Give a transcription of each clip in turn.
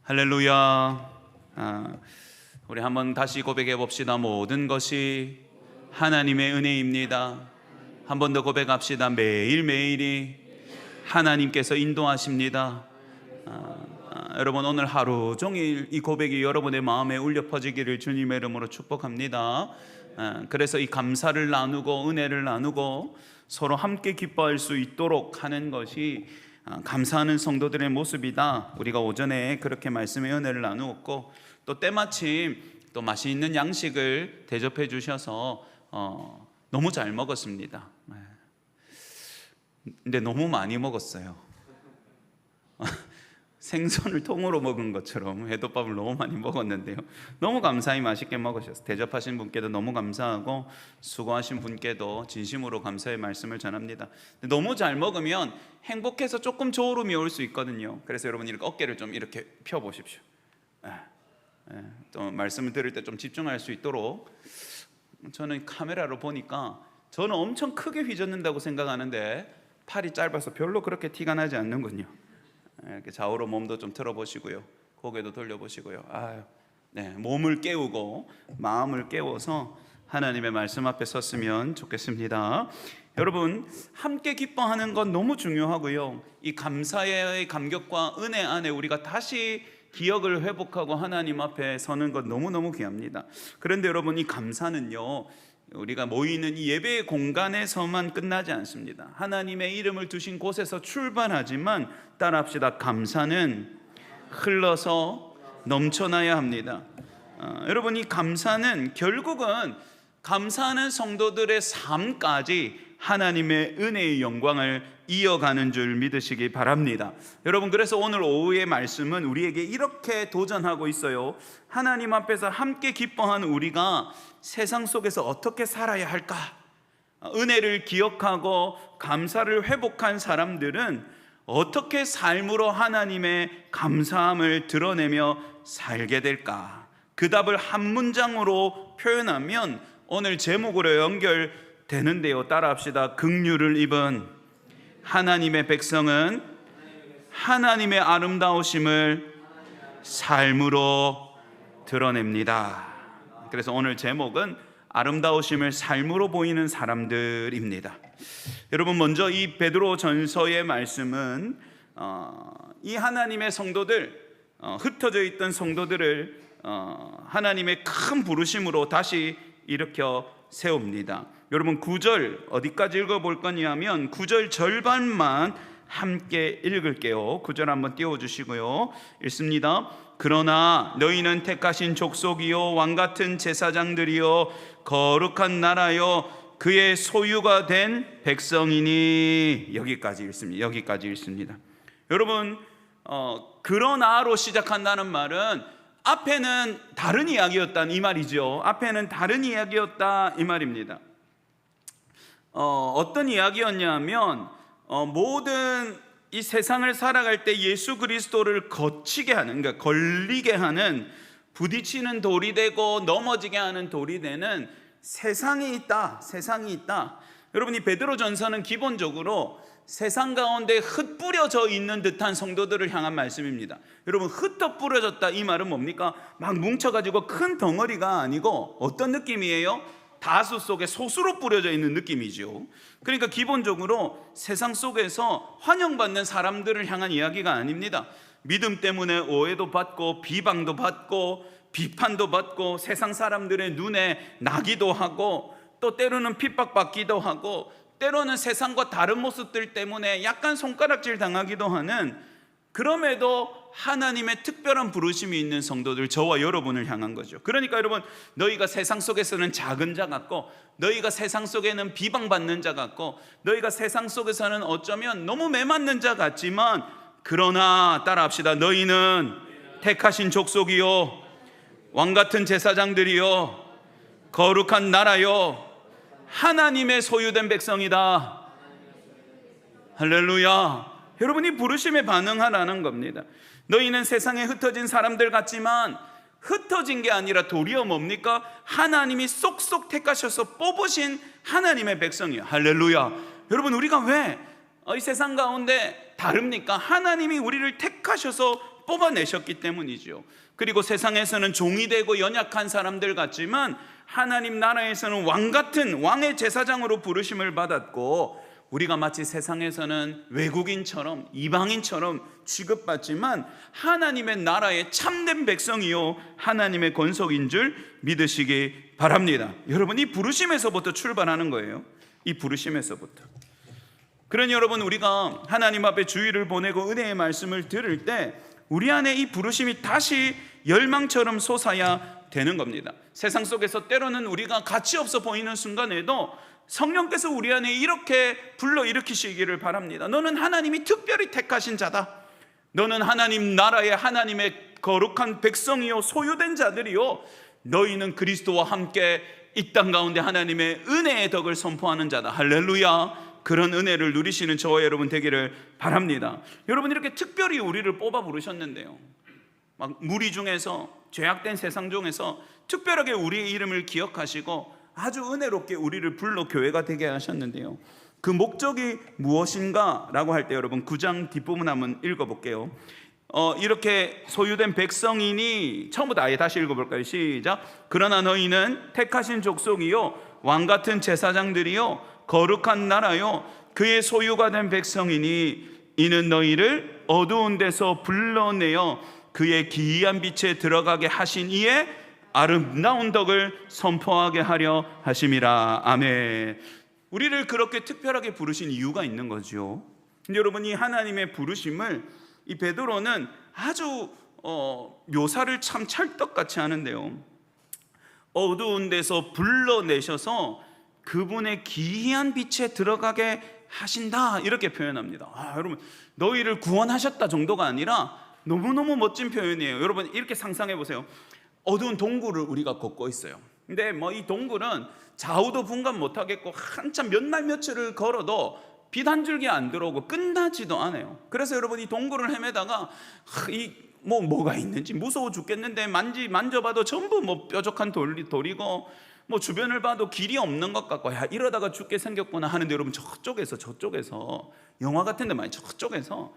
할렐루야. 우리 한번 다시 고백해 봅시다. 모든 것이 하나님의 은혜입니다. 한 번 더 고백합시다. 매일매일이 하나님께서 인도하십니다. 여러분, 오늘 하루 종일 이 고백이 여러분의 마음에 울려 퍼지기를 주님의 이름으로 축복합니다. 그래서 이 감사를 나누고 은혜를 나누고 서로 함께 기뻐할 수 있도록 하는 것이 감사하는 성도들의 모습이다. 우리가 오전에 그렇게 말씀의 은혜를 나누었고, 또 때마침 또 맛있는 양식을 대접해 주셔서 너무 잘 먹었습니다. 근데 너무 많이 먹었어요. 생선을 통으로 먹은 것처럼 회덮밥을 너무 많이 먹었는데요, 너무 감사히 맛있게 먹으셨어요. 대접하신 분께도 너무 감사하고 수고하신 분께도 진심으로 감사의 말씀을 전합니다. 너무 잘 먹으면 행복해서 조금 저울음이 올 수 있거든요. 그래서 여러분, 이렇게 어깨를 좀 이렇게 펴보십시오. 또 말씀을 들을 때 좀 집중할 수 있도록. 저는 카메라로 보니까 저는 엄청 크게 휘젓는다고 생각하는데 팔이 짧아서 별로 그렇게 티가 나지 않는군요. 이렇게 좌우로 몸도 좀 틀어보시고요, 고개도 돌려보시고요. 몸을 깨우고 마음을 깨워서 하나님의 말씀 앞에 섰으면 좋겠습니다. 여러분, 함께 기뻐하는 건 너무 중요하고요, 이 감사의 감격과 은혜 안에 우리가 다시 기억을 회복하고 하나님 앞에 서는 건 너무너무 귀합니다. 그런데 여러분, 이 감사는요, 우리가 모이는 이 예배의 공간에서만 끝나지 않습니다. 하나님의 이름을 두신 곳에서 출발하지만 따라합시다. 감사는 흘러서 넘쳐나야 합니다. 여러분, 이 감사는 결국은 감사하는 성도들의 삶까지 하나님의 은혜의 영광을 이어가는 줄 믿으시기 바랍니다. 여러분, 그래서 오늘 오후의 말씀은 우리에게 이렇게 도전하고 있어요. 하나님 앞에서 함께 기뻐하는 우리가 세상 속에서 어떻게 살아야 할까? 은혜를 기억하고 감사를 회복한 사람들은 어떻게 삶으로 하나님의 감사함을 드러내며 살게 될까? 그 답을 한 문장으로 표현하면 오늘 제목으로 연결되는데요, 따라합시다. 긍휼을 입은 하나님의 백성은 하나님의 아름다우심을 삶으로 드러냅니다. 그래서 오늘 제목은 아름다우심을 삶으로 보이는 사람들입니다. 여러분, 먼저 이 베드로 전서의 말씀은 이 하나님의 성도들, 흩어져 있던 성도들을 하나님의 큰 부르심으로 다시 일으켜 세웁니다. 여러분, 9절 어디까지 읽어볼 거냐면 9절 절반만 함께 읽을게요. 9절 한번 띄워주시고요. 읽습니다. 그러나 너희는 택하신 족속이요 왕같은 제사장들이요 거룩한 나라요 그의 소유가 된 백성이니. 여기까지 읽습니다. 여러분, 그러나로 시작한다는 말은 앞에는 다른 이야기였다 이 말이죠. 앞에는 다른 이야기였다 이 말입니다. 어떤 이야기였냐면 모든 이 세상을 살아갈 때 예수 그리스도를 거치게 하는, 그러니까 걸리게 하는, 부딪히는 돌이 되고 넘어지게 하는 돌이 되는 세상이 있다. 여러분, 이 베드로전서는 기본적으로 세상 가운데 흩뿌려져 있는 듯한 성도들을 향한 말씀입니다. 여러분, 흩어뿌려졌다 이 말은 뭡니까? 막 뭉쳐가지고 큰 덩어리가 아니고 어떤 느낌이에요? 다수 속에 소수로 뿌려져 있는 느낌이죠. 그러니까 기본적으로 세상 속에서 환영받는 사람들을 향한 이야기가 아닙니다. 믿음 때문에 오해도 받고 비방도 받고 비판도 받고 세상 사람들의 눈에 나기도 하고 또 때로는 핍박받기도 하고 때로는 세상과 다른 모습들 때문에 약간 손가락질 당하기도 하는, 그럼에도 하나님의 특별한 부르심이 있는 성도들, 저와 여러분을 향한 거죠. 그러니까 여러분, 너희가 세상 속에서는 작은 자 같고, 너희가 세상 속에는 비방받는 자 같고, 너희가 세상 속에서는 어쩌면 너무 매맞는 자 같지만, 그러나 따라합시다. 너희는 택하신 족속이요 왕같은 제사장들이요 거룩한 나라요 하나님의 소유된 백성이다. 할렐루야. 여러분이 부르심에 반응하라는 겁니다. 너희는 세상에 흩어진 사람들 같지만 흩어진 게 아니라 도리어 뭡니까? 하나님이 쏙쏙 택하셔서 뽑으신 하나님의 백성이에요. 할렐루야. 여러분, 우리가 왜 이 세상 가운데 다릅니까? 하나님이 우리를 택하셔서 뽑아내셨기 때문이죠. 그리고 세상에서는 종이 되고 연약한 사람들 같지만 하나님 나라에서는 왕 같은 왕의 제사장으로 부르심을 받았고, 우리가 마치 세상에서는 외국인처럼 이방인처럼 취급받지만 하나님의 나라의 참된 백성이요 하나님의 권속인 줄 믿으시기 바랍니다. 여러분, 이 부르심에서부터 출발하는 거예요. 이 부르심에서부터. 그러니 여러분, 우리가 하나님 앞에 주의를 보내고 은혜의 말씀을 들을 때 우리 안에 이 부르심이 다시 열망처럼 솟아야 되는 겁니다. 세상 속에서 때로는 우리가 가치 없어 보이는 순간에도 성령께서 우리 안에 이렇게 불러일으키시기를 바랍니다. 너는 하나님이 특별히 택하신 자다. 너는 하나님 나라의 하나님의 거룩한 백성이요 소유된 자들이요, 너희는 그리스도와 함께 이 땅 가운데 하나님의 은혜의 덕을 선포하는 자다. 할렐루야. 그런 은혜를 누리시는 저와 여러분 되기를 바랍니다. 여러분, 이렇게 특별히 우리를 뽑아 부르셨는데요, 막 무리 중에서, 죄악된 세상 중에서 특별하게 우리의 이름을 기억하시고 아주 은혜롭게 우리를 불러 교회가 되게 하셨는데요, 그 목적이 무엇인가 라고 할 때 여러분 9장 뒷부분 한번 읽어볼게요. 이렇게 소유된 백성이니, 처음부터 아예 다시 읽어볼까요? 시작. 그러나 너희는 택하신 족속이요 왕같은 제사장들이요 거룩한 나라요 그의 소유가 된 백성이니, 이는 너희를 어두운 데서 불러내어 그의 기이한 빛에 들어가게 하신 이의 아름다운 덕을 선포하게 하려 하심이라. 아멘. 우리를 그렇게 특별하게 부르신 이유가 있는 거죠. 근데 여러분, 이 하나님의 부르심을 이 베드로는 아주 묘사를 참 찰떡같이 하는데요, 어두운 데서 불러내셔서 그분의 기이한 빛에 들어가게 하신다, 이렇게 표현합니다. 여러분, 너희를 구원하셨다 정도가 아니라 너무너무 멋진 표현이에요. 여러분, 이렇게 상상해 보세요. 어두운 동굴을 우리가 걷고 있어요. 근데 이 동굴은 좌우도 분간 못하겠고 한참 몇 날 며칠을 걸어도 빛 한 줄기 안 들어오고 끝나지도 않아요. 그래서 여러분, 이 동굴을 헤매다가 뭐가 있는지 무서워 죽겠는데 만져봐도 전부 뾰족한 돌이고 주변을 봐도 길이 없는 것 같고, 이러다가 죽게 생겼구나 하는데, 여러분, 저쪽에서 영화 같은 데 많이, 저쪽에서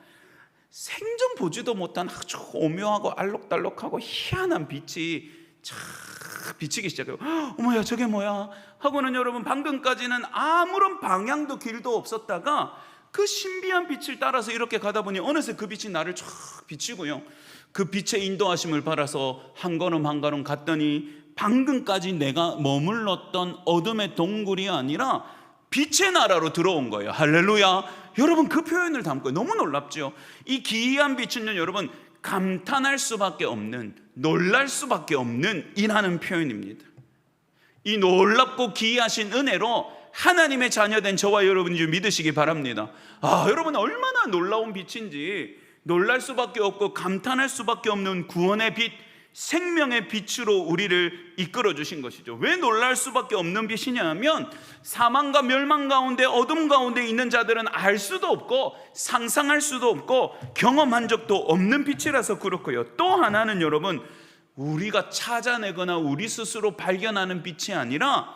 생전 보지도 못한 아주 오묘하고 알록달록하고 희한한 빛이 쫙 비치기 시작해요. 어머야, 저게 뭐야 하고는 여러분, 방금까지는 아무런 방향도 길도 없었다가 그 신비한 빛을 따라서 이렇게 가다 보니 어느새 그 빛이 나를 쫙 비치고요, 그 빛의 인도하심을 받아서 한 걸음 한 걸음 갔더니 방금까지 내가 머물렀던 어둠의 동굴이 아니라 빛의 나라로 들어온 거예요. 할렐루야. 여러분, 그 표현을 담고 너무 놀랍죠. 이 기이한 빛은요, 여러분, 감탄할 수밖에 없는, 놀랄 수밖에 없는 이라는 표현입니다. 이 놀랍고 기이하신 은혜로 하나님의 자녀된 저와 여러분이 믿으시기 바랍니다. 여러분, 얼마나 놀라운 빛인지, 놀랄 수밖에 없고 감탄할 수밖에 없는 구원의 빛, 생명의 빛으로 우리를 이끌어 주신 것이죠. 왜 놀랄 수밖에 없는 빛이냐 하면, 사망과 멸망 가운데 어둠 가운데 있는 자들은 알 수도 없고 상상할 수도 없고 경험한 적도 없는 빛이라서 그렇고요, 또 하나는 여러분, 우리가 찾아내거나 우리 스스로 발견하는 빛이 아니라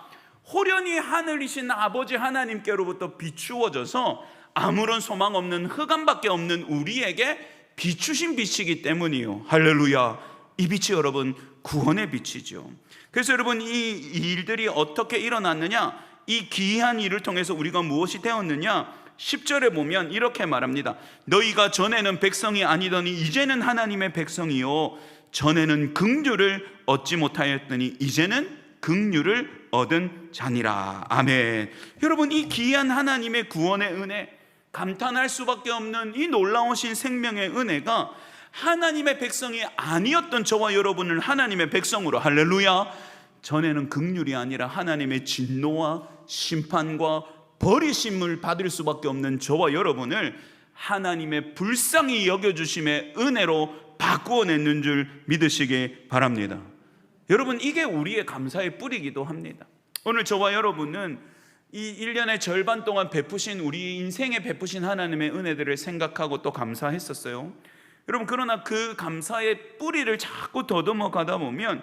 호련히 하늘이신 아버지 하나님께로부터 비추어져서 아무런 소망 없는 흑암밖에 없는 우리에게 비추신 빛이기 때문이요. 할렐루야. 이 빛이 여러분 구원의 빛이죠. 그래서 여러분, 이 일들이 어떻게 일어났느냐, 이 기이한 일을 통해서 우리가 무엇이 되었느냐, 10절에 보면 이렇게 말합니다. 너희가 전에는 백성이 아니더니 이제는 하나님의 백성이요, 전에는 긍휼을 얻지 못하였더니 이제는 긍휼을 얻은 자니라. 아멘. 여러분, 이 기이한 하나님의 구원의 은혜, 감탄할 수밖에 없는 이 놀라우신 생명의 은혜가 하나님의 백성이 아니었던 저와 여러분을 하나님의 백성으로, 할렐루야, 전에는 긍휼이 아니라 하나님의 진노와 심판과 버리심을 받을 수밖에 없는 저와 여러분을 하나님의 불쌍히 여겨주심의 은혜로 바꾸어냈는 줄 믿으시기 바랍니다. 여러분, 이게 우리의 감사의 뿌리기도 합니다. 오늘 저와 여러분은 이 1년의 절반 동안 베푸신, 우리 인생에 베푸신 하나님의 은혜들을 생각하고 또 감사했었어요. 여러분, 그러나 그 감사의 뿌리를 자꾸 더듬어 가다 보면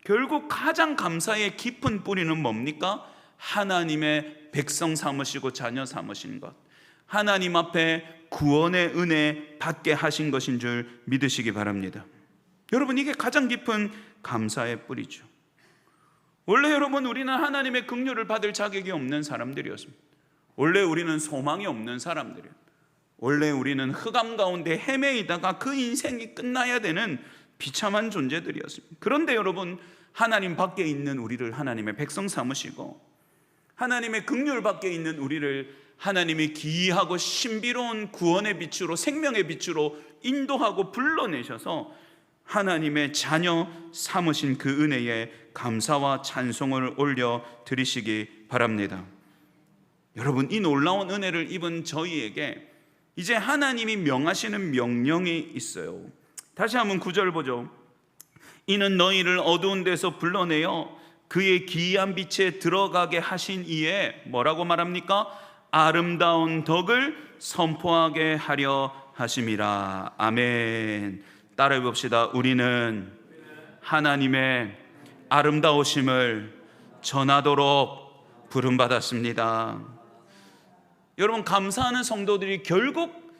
결국 가장 감사의 깊은 뿌리는 뭡니까? 하나님의 백성 삼으시고 자녀 삼으신 것, 하나님 앞에 구원의 은혜 받게 하신 것인 줄 믿으시기 바랍니다. 여러분, 이게 가장 깊은 감사의 뿌리죠. 원래 여러분, 우리는 하나님의 긍휼을 받을 자격이 없는 사람들이었습니다. 원래 우리는 소망이 없는 사람들이에요. 원래 우리는 흑암 가운데 헤매이다가 그 인생이 끝나야 되는 비참한 존재들이었습니다. 그런데 여러분, 하나님 밖에 있는 우리를 하나님의 백성 삼으시고 하나님의 긍휼 밖에 있는 우리를 하나님이 기이하고 신비로운 구원의 빛으로, 생명의 빛으로 인도하고 불러내셔서 하나님의 자녀 삼으신 그 은혜에 감사와 찬송을 올려 드리시기 바랍니다. 여러분, 이 놀라운 은혜를 입은 저희에게 이제 하나님이 명하시는 명령이 있어요. 다시 한번 9절 보죠. 이는 너희를 어두운 데서 불러내어 그의 기이한 빛에 들어가게 하신 이에 뭐라고 말합니까? 아름다운 덕을 선포하게 하려 하심이라. 아멘. 따라해 봅시다. 우리는 하나님의 아름다우심을 전하도록 부름받았습니다. 여러분, 감사하는 성도들이 결국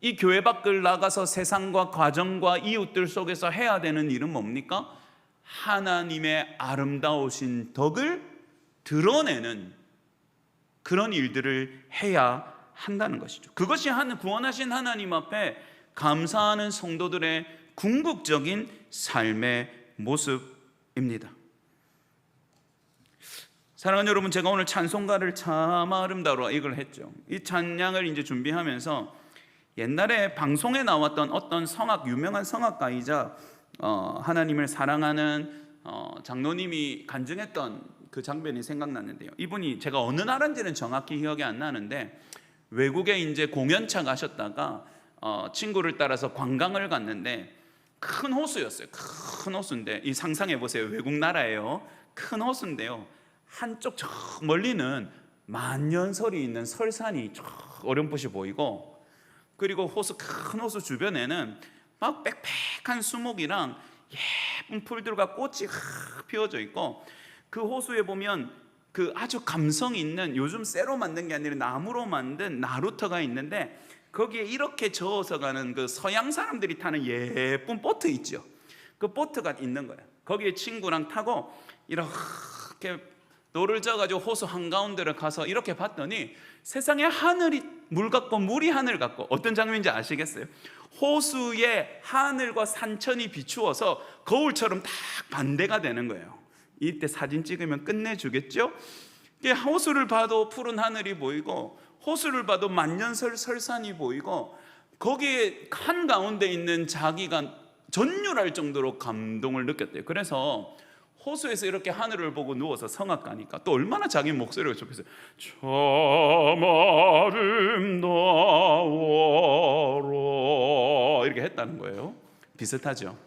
이 교회 밖을 나가서 세상과 가정과 이웃들 속에서 해야 되는 일은 뭡니까? 하나님의 아름다우신 덕을 드러내는 그런 일들을 해야 한다는 것이죠. 그것이 구원하신 하나님 앞에 감사하는 성도들의 궁극적인 삶의 모습입니다. 사랑하는 여러분, 제가 오늘 찬송가를 참 아름다워 이걸 했죠. 이 찬양을 이제 준비하면서 옛날에 방송에 나왔던 어떤 유명한 성악가이자 하나님을 사랑하는 장로님이 간증했던 그 장면이 생각났는데요. 이분이 제가 어느 나라인지는 정확히 기억이 안 나는데 외국에 이제 공연차 가셨다가 친구를 따라서 관광을 갔는데 큰 호수였어요. 큰 호수인데 이 상상해 보세요. 외국 나라예요. 큰 호수인데요. 한쪽 저 멀리는 만년설이 있는 설산이 저 어렴풋이 보이고, 그리고 큰 호수 주변에는 막 빽빽한 수목이랑 예쁜 풀들과 꽃이 피어져 있고, 그 호수에 보면 그 아주 감성 있는, 요즘 쇠로 만든 게 아니라 나무로 만든 나루터가 있는데 거기에 이렇게 저어서 가는 그 서양 사람들이 타는 예쁜 보트 있죠. 그 보트가 있는 거예요. 거기에 친구랑 타고 이렇게 노를 져가지고 호수 한가운데를 가서 이렇게 봤더니 세상에 하늘이 물 같고 물이 하늘 같고, 어떤 장면인지 아시겠어요? 호수에 하늘과 산천이 비추어서 거울처럼 딱 반대가 되는 거예요. 이때 사진 찍으면 끝내주겠죠? 호수를 봐도 푸른 하늘이 보이고 호수를 봐도 만년설 설산이 보이고, 거기에 한가운데 있는 자기가 전율할 정도로 감동을 느꼈대요. 그래서 호수에서 이렇게 하늘을 보고 누워서 성악가니까 또 얼마나 자기 목소리가 좋겠어요. 참 아름다워라 이렇게 했다는 거예요. 비슷하죠?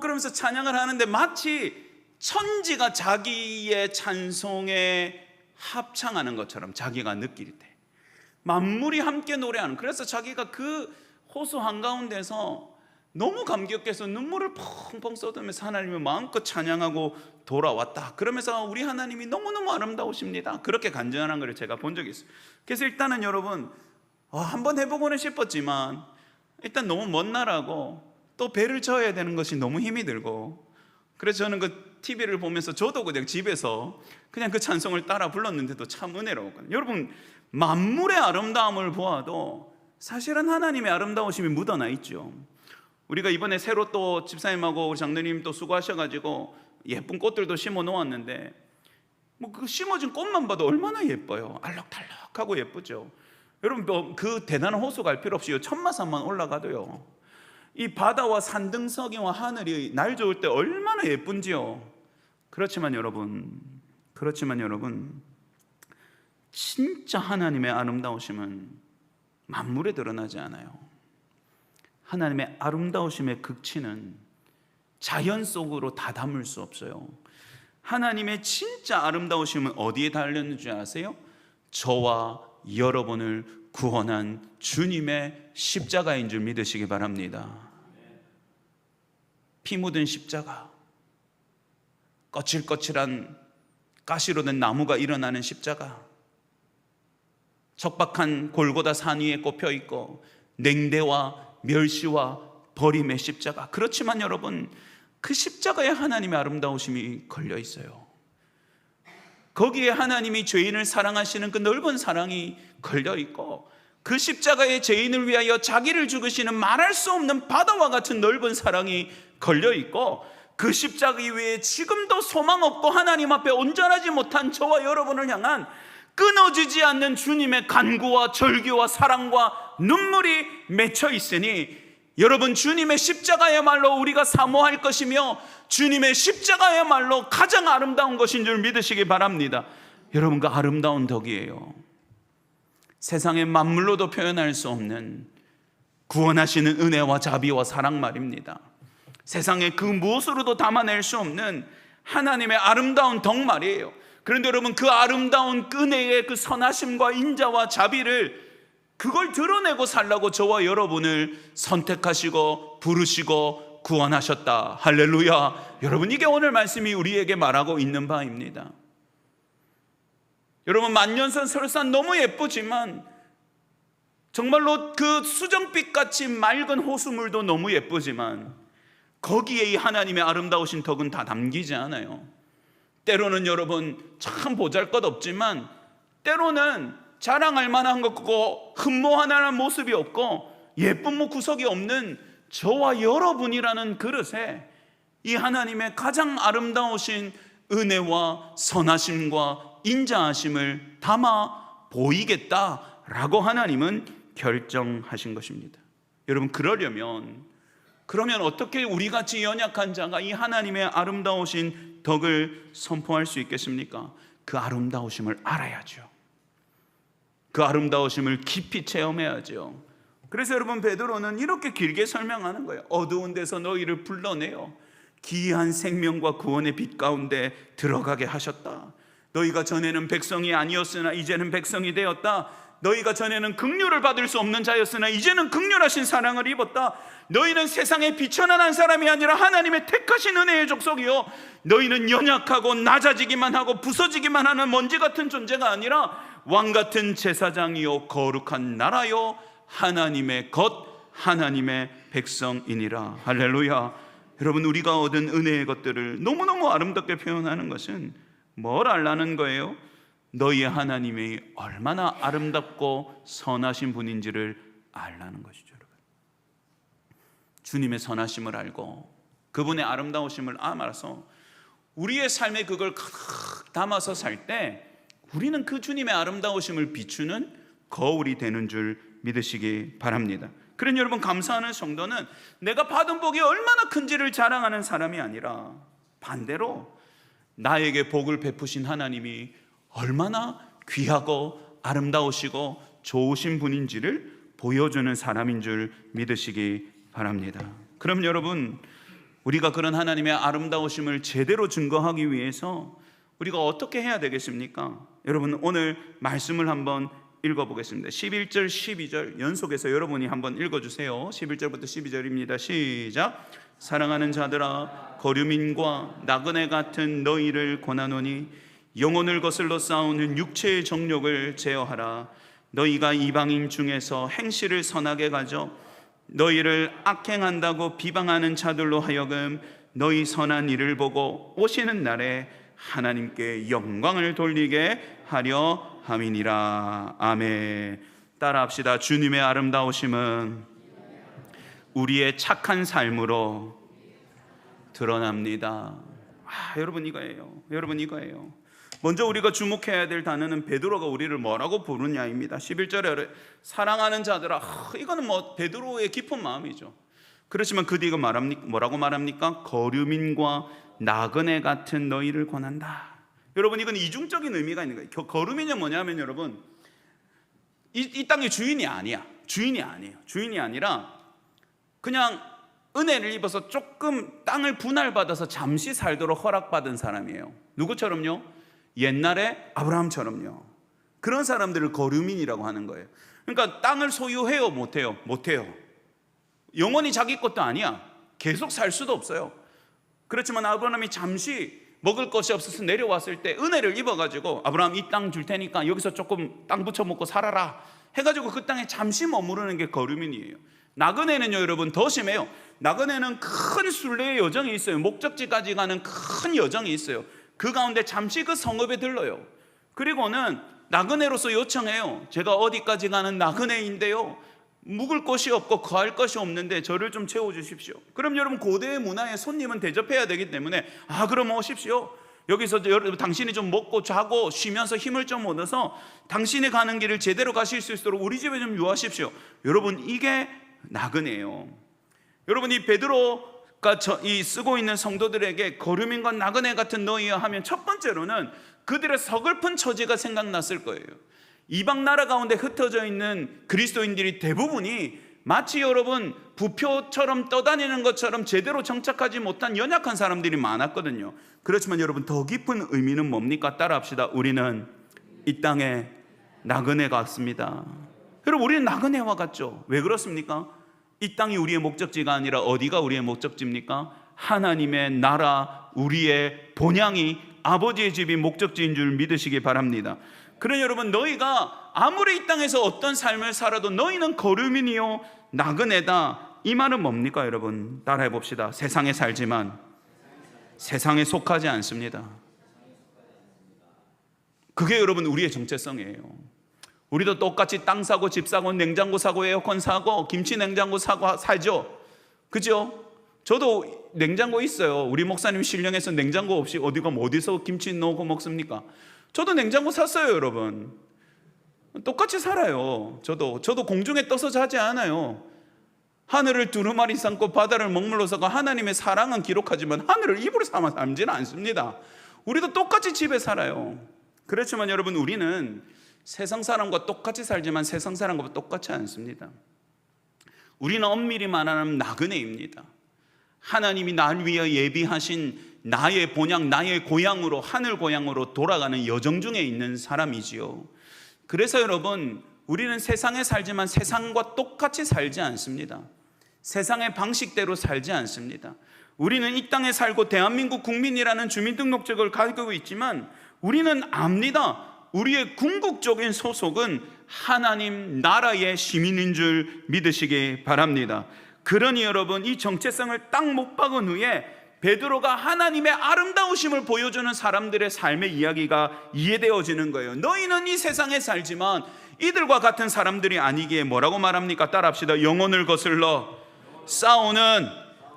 그러면서 찬양을 하는데 마치 천지가 자기의 찬송에 합창하는 것처럼 자기가 느낄 때 만물이 함께 노래하는, 그래서 자기가 그 호수 한가운데서 너무 감격해서 눈물을 펑펑 쏟으면서 하나님을 마음껏 찬양하고 돌아왔다. 그러면서 우리 하나님이 너무너무 아름다우십니다, 그렇게 간증하는 걸 제가 본 적이 있어요. 그래서 일단은 여러분 한번 해보고는 싶었지만 일단 너무 먼 나라고 또 배를 져야 되는 것이 너무 힘이 들고, 그래서 저는 그 TV를 보면서 저도 그냥 집에서 그냥 그 찬송을 따라 불렀는데도 참 은혜로웠거든요. 여러분, 만물의 아름다움을 보아도 사실은 하나님의 아름다우심이 묻어나 있죠. 우리가 이번에 새로 또 집사님하고 우리 장로님 또 수고하셔가지고 예쁜 꽃들도 심어 놓았는데 그 심어진 꽃만 봐도 얼마나 예뻐요. 알록달록하고 예쁘죠. 여러분, 그 대단한 호수 갈 필요 없이 천마산만 올라가도요, 이 바다와 산등석이와 하늘이 날 좋을 때 얼마나 예쁜지요. 그렇지만 여러분 진짜 하나님의 아름다우심은 만물에 드러나지 않아요. 하나님의 아름다우심의 극치는 자연 속으로 다 담을 수 없어요. 하나님의 진짜 아름다우심은 어디에 달렸는지 아세요? 저와 여러분을 구원한 주님의 십자가인 줄 믿으시기 바랍니다. 피 묻은 십자가, 거칠거칠한 가시로 된 나무가 일어나는 십자가, 척박한 골고다 산 위에 꼽혀 있고 냉대와 멸시와 버림의 십자가. 그렇지만 여러분, 그 십자가에 하나님의 아름다우심이 걸려 있어요. 거기에 하나님이 죄인을 사랑하시는 그 넓은 사랑이 걸려 있고, 그 십자가에 죄인을 위하여 자기를 죽으시는 말할 수 없는 바다와 같은 넓은 사랑이 걸려 있고, 그 십자가 위에 지금도 소망 없고 하나님 앞에 온전하지 못한 저와 여러분을 향한 끊어지지 않는 주님의 간구와 절규와 사랑과 눈물이 맺혀 있으니, 여러분, 주님의 십자가야말로 우리가 사모할 것이며 주님의 십자가야말로 가장 아름다운 것인 줄 믿으시기 바랍니다. 여러분, 그 아름다운 덕이에요. 세상의 만물로도 표현할 수 없는 구원하시는 은혜와 자비와 사랑 말입니다. 세상의 그 무엇으로도 담아낼 수 없는 하나님의 아름다운 덕 말이에요. 그런데 여러분, 그 아름다운 은혜의 그 선하심과 인자와 자비를, 그걸 드러내고 살라고 저와 여러분을 선택하시고 부르시고 구원하셨다. 할렐루야. 여러분, 이게 오늘 말씀이 우리에게 말하고 있는 바입니다. 여러분, 만년선 설산 너무 예쁘지만 정말로 그 수정빛같이 맑은 호수물도 너무 예쁘지만 거기에 이 하나님의 아름다우신 덕은 다 담기지 않아요. 때로는 여러분 참 보잘것없지만 때로는 자랑할 만한 것 없고 흠모할 만한 모습이 없고 예쁜 구석이 없는 저와 여러분이라는 그릇에 이 하나님의 가장 아름다우신 은혜와 선하심과 인자하심을 담아 보이겠다라고 하나님은 결정하신 것입니다. 여러분, 그러면 어떻게 우리같이 연약한 자가 이 하나님의 아름다우신 덕을 선포할 수 있겠습니까? 그 아름다우심을 알아야죠. 그 아름다우심을 깊이 체험해야죠. 그래서 여러분, 베드로는 이렇게 길게 설명하는 거예요. 어두운 데서 너희를 불러내어 기이한 생명과 구원의 빛 가운데 들어가게 하셨다. 너희가 전에는 백성이 아니었으나 이제는 백성이 되었다. 너희가 전에는 긍휼을 받을 수 없는 자였으나 이제는 긍휼하신 사랑을 입었다. 너희는 세상에 비천한한 사람이 아니라 하나님의 택하신 은혜의 족속이요, 너희는 연약하고 낮아지기만 하고 부서지기만 하는 먼지 같은 존재가 아니라 왕 같은 제사장이요 거룩한 나라요 하나님의 것, 하나님의 백성이니라. 할렐루야. 여러분, 우리가 얻은 은혜의 것들을 너무너무 아름답게 표현하는 것은 뭘 알라는 거예요? 너희의 하나님이 얼마나 아름답고 선하신 분인지를 알라는 것이죠. 여러분, 주님의 선하심을 알고 그분의 아름다우심을 알아서 우리의 삶에 그걸 담아서 살 때 우리는 그 주님의 아름다우심을 비추는 거울이 되는 줄 믿으시기 바랍니다. 그런 여러분, 감사하는 성도는 내가 받은 복이 얼마나 큰지를 자랑하는 사람이 아니라 반대로 나에게 복을 베푸신 하나님이 얼마나 귀하고 아름다우시고 좋으신 분인지를 보여주는 사람인 줄 믿으시기 바랍니다. 그럼 여러분, 우리가 그런 하나님의 아름다우심을 제대로 증거하기 위해서 우리가 어떻게 해야 되겠습니까? 여러분, 오늘 말씀을 한번 읽어보겠습니다. 11절 12절 연속해서 여러분이 한번 읽어주세요. 11절부터 12절입니다. 시작. 사랑하는 자들아, 거류민과 나그네 같은 너희를 권하노니 영혼을 거슬러 싸우는 육체의 정욕을 제어하라. 너희가 이방인 중에서 행실을 선하게 가져 너희를 악행한다고 비방하는 자들로 하여금 너희 선한 일을 보고 오시는 날에 하나님께 영광을 돌리게 하려 함이니라. 아멘. 따라합시다. 주님의 아름다우심은 우리의 착한 삶으로 드러납니다. 여러분, 이거예요. 먼저 우리가 주목해야 될 단어는 베드로가 우리를 뭐라고 부르냐입니다. 11절에 사랑하는 자들아. 이거는 베드로의 깊은 마음이죠. 그렇지만 그 뒤가 뭐라고 말합니까? 거류민과 나그네 같은 너희를 권한다. 여러분, 이건 이중적인 의미가 있는 거예요. 거류민이 뭐냐면 여러분, 이 땅의 주인이 아니에요. 주인이 아니라 그냥 은혜를 입어서 조금 땅을 분할받아서 잠시 살도록 허락받은 사람이에요. 누구처럼요? 옛날에 아브라함처럼요. 그런 사람들을 거류민이라고 하는 거예요. 그러니까 땅을 소유해요? 못해요? 못해요. 영원히 자기 것도 아니야. 계속 살 수도 없어요. 그렇지만 아브라함이 잠시 먹을 것이 없어서 내려왔을 때 은혜를 입어가지고 아브라함 이 땅 줄 테니까 여기서 조금 땅 붙여 먹고 살아라 해가지고 그 땅에 잠시 머무르는 게 거류민이에요. 나그네는요 여러분 더 심해요. 나그네는 큰 순례의 여정이 있어요. 목적지까지 가는 큰 여정이 있어요. 그 가운데 잠시 그 성읍에 들러요. 그리고는 나그네로서 요청해요. 제가 어디까지 가는 나그네인데요, 묵을 곳이 없고 거할 것이 없는데 저를 좀 채워주십시오. 그럼 여러분 고대의 문화에 손님은 대접해야 되기 때문에 그럼 오십시오. 여기서 여러분 당신이 좀 먹고 자고 쉬면서 힘을 좀 얻어서 당신이 가는 길을 제대로 가실 수 있도록 우리 집에 좀 유하십시오. 여러분 이게 나그네예요. 여러분 이 베드로가 이 쓰고 있는 성도들에게 거류민과 나그네 같은 너희야 하면 첫 번째로는 그들의 서글픈 처지가 생각났을 거예요. 이방 나라 가운데 흩어져 있는 그리스도인들이 대부분이 마치 여러분 부표처럼 떠다니는 것처럼 제대로 정착하지 못한 연약한 사람들이 많았거든요. 그렇지만 여러분 더 깊은 의미는 뭡니까? 따라합시다. 우리는 이 땅에 나그네 같습니다. 여러분 우리는 나그네와 같죠. 왜 그렇습니까? 이 땅이 우리의 목적지가 아니라 어디가 우리의 목적지입니까? 하나님의 나라, 우리의 본향이 아버지의 집이 목적지인 줄 믿으시기 바랍니다. 그러나 여러분 너희가 아무리 이 땅에서 어떤 삶을 살아도 너희는 거류민이요 나그네다. 이 말은 뭡니까 여러분? 따라해 봅시다. 세상에 살지만 세상에 속하지 않습니다. 그게 여러분 우리의 정체성이에요. 우리도 똑같이 땅 사고 집 사고 냉장고 사고 에어컨 사고 김치 냉장고 사고 살죠. 그죠? 저도 냉장고 있어요. 우리 목사님 신령해서 냉장고 없이 어디서 김치 넣고 먹습니까? 저도 냉장고 샀어요 여러분. 똑같이 살아요. 저도 공중에 떠서 자지 않아요. 하늘을 두루마리 삼고 바다를 먹물로 삼고 하나님의 사랑은 기록하지만 하늘을 입으로 삼아 살지는 않습니다. 우리도 똑같이 집에 살아요. 그렇지만 여러분 우리는 세상 사람과 똑같이 살지만 세상 사람과 똑같지 않습니다. 우리는 엄밀히 말하면 나그네입니다. 하나님이 날 위해 예비하신 나의 본향, 나의 고향으로, 하늘 고향으로 돌아가는 여정 중에 있는 사람이지요. 그래서 여러분 우리는 세상에 살지만 세상과 똑같이 살지 않습니다. 세상의 방식대로 살지 않습니다. 우리는 이 땅에 살고 대한민국 국민이라는 주민등록증을 가지고 있지만 우리는 압니다. 우리의 궁극적인 소속은 하나님 나라의 시민인 줄 믿으시기 바랍니다. 그러니 여러분 이 정체성을 딱 못 박은 후에 베드로가 하나님의 아름다우심을 보여주는 사람들의 삶의 이야기가 이해되어지는 거예요. 너희는 이 세상에 살지만 이들과 같은 사람들이 아니기에 뭐라고 말합니까? 따라합시다. 영혼을 거슬러 싸우는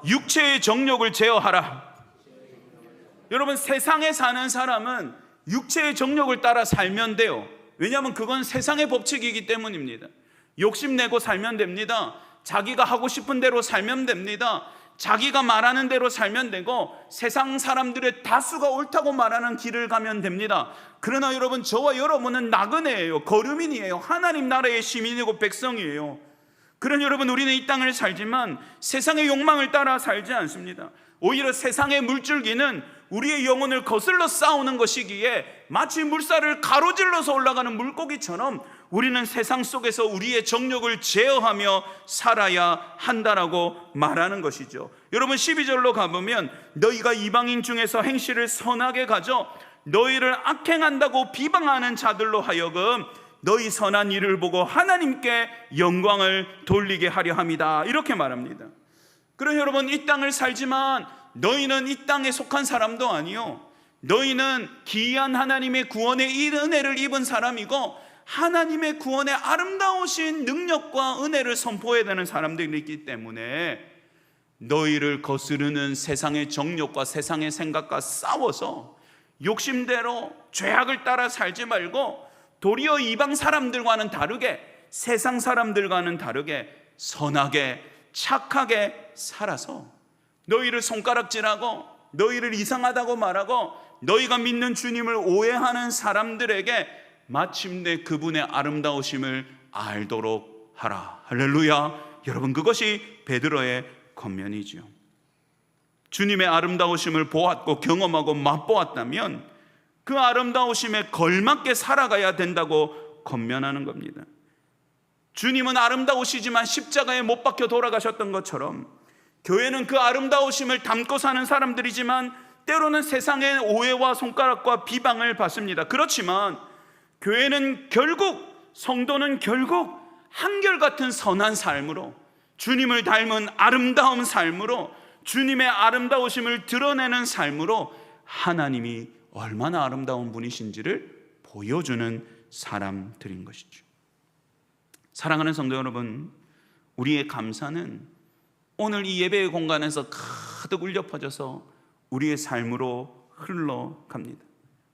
육체의 정욕을 제어하라. 여러분 세상에 사는 사람은 육체의 정욕을 따라 살면 돼요. 왜냐하면 그건 세상의 법칙이기 때문입니다. 욕심내고 살면 됩니다. 자기가 하고 싶은 대로 살면 됩니다. 자기가 말하는 대로 살면 되고 세상 사람들의 다수가 옳다고 말하는 길을 가면 됩니다. 그러나 여러분 저와 여러분은 나그네예요. 거류민이에요. 하나님 나라의 시민이고 백성이에요. 그러나 여러분 우리는 이 땅을 살지만 세상의 욕망을 따라 살지 않습니다. 오히려 세상의 물줄기는 우리의 영혼을 거슬러 싸우는 것이기에 마치 물살을 가로질러서 올라가는 물고기처럼 우리는 세상 속에서 우리의 정욕을 제어하며 살아야 한다라고 말하는 것이죠. 여러분 12절로 가보면 너희가 이방인 중에서 행실을 선하게 가져 너희를 악행한다고 비방하는 자들로 하여금 너희 선한 일을 보고 하나님께 영광을 돌리게 하려 함이다. 이렇게 말합니다. 그럼 여러분 이 땅을 살지만 너희는 이 땅에 속한 사람도 아니요, 너희는 기이한 하나님의 구원의 이 은혜를 입은 사람이고 하나님의 구원의 아름다우신 능력과 은혜를 선포해야 되는 사람들이 있기 때문에 너희를 거스르는 세상의 정욕과 세상의 생각과 싸워서 욕심대로 죄악을 따라 살지 말고 도리어 이방 사람들과는 다르게 세상 사람들과는 다르게 선하게 착하게 살아서 너희를 손가락질하고 너희를 이상하다고 말하고 너희가 믿는 주님을 오해하는 사람들에게 마침내 그분의 아름다우심을 알도록 하라. 할렐루야. 여러분 그것이 베드로의 권면이죠. 주님의 아름다우심을 보았고 경험하고 맛보았다면 그 아름다우심에 걸맞게 살아가야 된다고 권면하는 겁니다. 주님은 아름다우시지만 십자가에 못 박혀 돌아가셨던 것처럼 교회는 그 아름다우심을 담고 사는 사람들이지만 때로는 세상의 오해와 손가락과 비방을 받습니다. 그렇지만 교회는 결국, 성도는 결국 한결같은 선한 삶으로, 주님을 닮은 아름다운 삶으로, 주님의 아름다우심을 드러내는 삶으로 하나님이 얼마나 아름다운 분이신지를 보여주는 사람들인 것이죠. 사랑하는 성도 여러분, 우리의 감사는 오늘 이 예배의 공간에서 가득 울려 퍼져서 우리의 삶으로 흘러갑니다.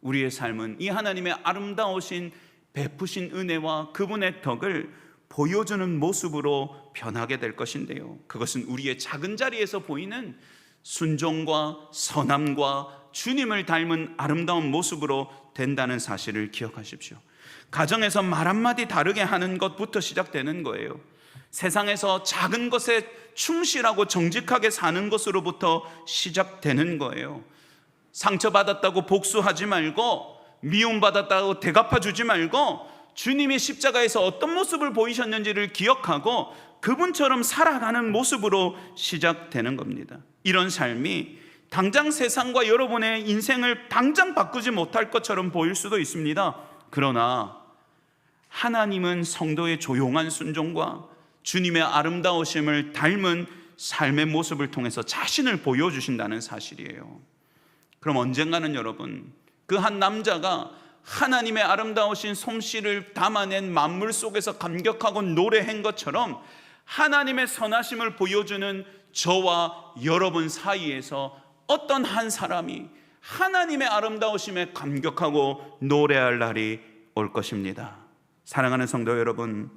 우리의 삶은 이 하나님의 아름다우신 베푸신 은혜와 그분의 덕을 보여주는 모습으로 변하게 될 것인데요, 그것은 우리의 작은 자리에서 보이는 순종과 선함과 주님을 닮은 아름다운 모습으로 된다는 사실을 기억하십시오. 가정에서 말 한마디 다르게 하는 것부터 시작되는 거예요. 세상에서 작은 것에 충실하고 정직하게 사는 것으로부터 시작되는 거예요. 상처받았다고 복수하지 말고, 미움받았다고 대갚아주지 말고, 주님이 십자가에서 어떤 모습을 보이셨는지를 기억하고 그분처럼 살아가는 모습으로 시작되는 겁니다. 이런 삶이 당장 세상과 여러분의 인생을 당장 바꾸지 못할 것처럼 보일 수도 있습니다. 그러나 하나님은 성도의 조용한 순종과 주님의 아름다우심을 닮은 삶의 모습을 통해서 자신을 보여주신다는 사실이에요. 그럼 언젠가는 여러분, 그 한 남자가 하나님의 아름다우신 솜씨를 담아낸 만물 속에서 감격하고 노래한 것처럼 하나님의 선하심을 보여주는 저와 여러분 사이에서 어떤 한 사람이 하나님의 아름다우심에 감격하고 노래할 날이 올 것입니다. 사랑하는 성도 여러분,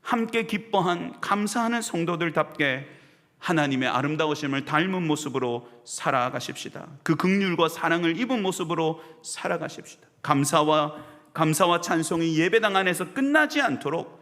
함께 기뻐한 감사하는 성도들답게 하나님의 아름다우심을 닮은 모습으로 살아가십시다. 그 긍휼과 사랑을 입은 모습으로 살아가십시다. 감사와 찬송이 예배당 안에서 끝나지 않도록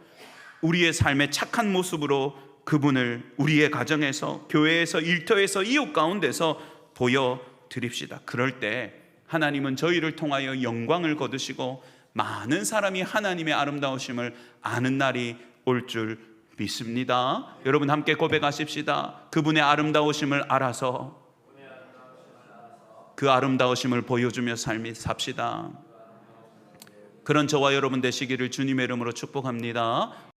우리의 삶의 착한 모습으로 그분을 우리의 가정에서, 교회에서, 일터에서, 이웃 가운데서 보여드립시다. 그럴 때 하나님은 저희를 통하여 영광을 거두시고 많은 사람이 하나님의 아름다우심을 아는 날이 올 줄 믿습니다. 여러분 함께 고백하십시다. 그분의 아름다우심을 알아서 그 아름다우심을 보여주며 삶이 삽시다. 그런 저와 여러분 되시기를 주님의 이름으로 축복합니다.